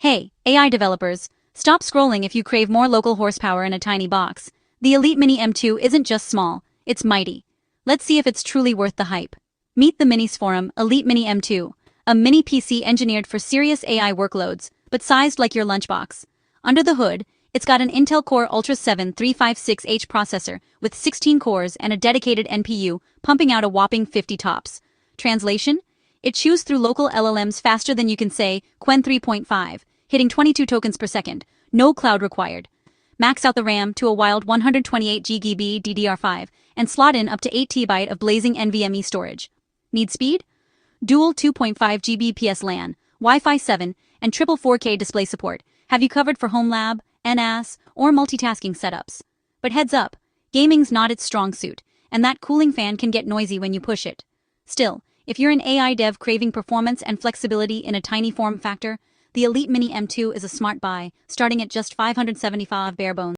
Hey, AI developers, stop scrolling if you crave more local horsepower in a tiny box. The EliteMini M2 isn't just small, it's mighty. Let's see if it's truly worth the hype. Meet the Minisforum EliteMini M2, a mini PC engineered for serious AI workloads, but sized like your lunchbox. Under the hood, it's got an Intel Core Ultra 7 356H processor with 16 cores and a dedicated NPU, pumping out a whopping 50 tops. Translation? It chews through local LLMs faster than you can say Qwen 3.5, hitting 22 tokens per second, no cloud required. Max out the RAM to a wild 128GB DDR5 and slot in up to 8TB of blazing NVMe storage. Need speed? Dual 2.5GB PS LAN, Wi-Fi 7, and triple 4K display support have you covered for home lab, NAS, or multitasking setups. But heads up, gaming's not its strong suit, and that cooling fan can get noisy when you push it. Still, if you're an AI dev craving performance and flexibility in a tiny form factor, the EliteMini M2 is a smart buy, starting at just $575 bare bones.